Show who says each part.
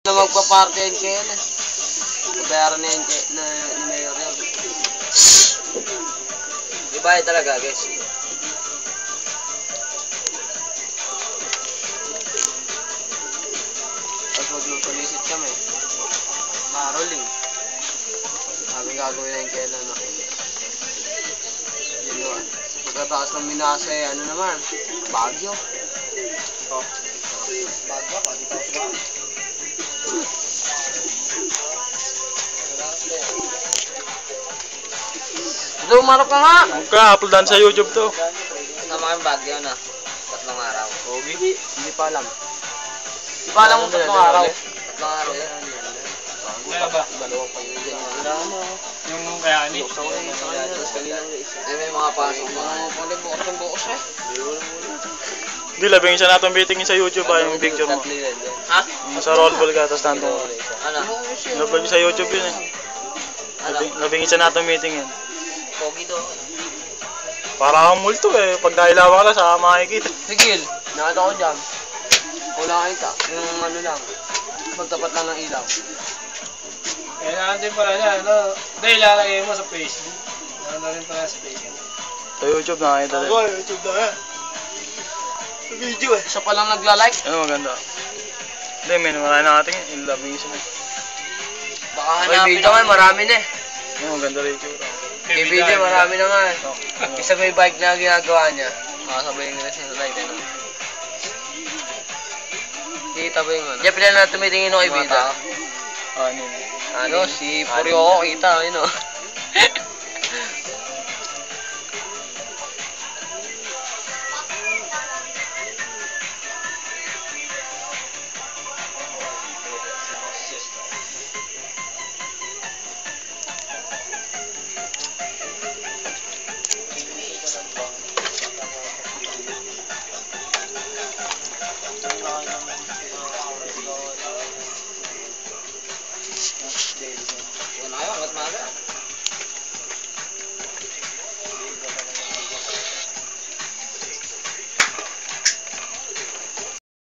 Speaker 1: Na magpa-party yan kayo na. Bayaran na yan na ni Mayor yun. Iba talaga guys. Tapos maglutulisit kami. Maroling. Sabi gagawin na yung kailan na. Yun yun. Pagkataas ng Minasa eh, ano naman? Baguio. Oh. Baguio, pagkataas ba? Ito, umarap ka nga!
Speaker 2: Huwag ka, uploadan sa YouTube to.
Speaker 1: Sama kang Baguio na. 3 araw. Okay. Hindi pa alam. Hindi pa alam kung 3 araw. 3 araw yan.
Speaker 2: Kaya ba?
Speaker 1: Dalawa pa yun.
Speaker 2: Yung kaya ni?
Speaker 1: Eh, may mga pasok pa. Bukas ng bukas eh.
Speaker 2: Hindi, labing isa natong bitingin sa YouTube yung picture mo.
Speaker 1: Ha?
Speaker 2: Yung sa roll ball ka, tapos nandun.
Speaker 1: Ano?
Speaker 2: Nabag sa YouTube yun eh. Labing isa natong meeting yan.
Speaker 1: Pogi to.
Speaker 2: Para kang multo eh. Pag nahilawa ka lang, saka makikita.
Speaker 1: Sigil, nakita ko dyan. Wala kita. Yung ano lang. Magtapat lang ng ilaw.
Speaker 3: Kailangan din pala niya, no? Hindi, ilalagay mo sa Facebook. Kailangan rin pala sa Facebook.
Speaker 2: Sa YouTube nakakita rin.
Speaker 3: YouTube na yan. Sa video eh.
Speaker 1: Isa pa lang nagla-like.
Speaker 2: Ano maganda? Hindi, may marami natin yung labing isa.
Speaker 1: Baka hanapin na nga, marami na eh.
Speaker 2: Ano maganda rin yung
Speaker 1: May video, marami na nga eh. Isa may bike na ginagawa niya. Makasabay nila sa like ano. Kita ba yung ano? Diyan pila na tumitingin ako kay Bida.
Speaker 2: Ano yun?
Speaker 1: Ano, si Puryoko kita, yun o.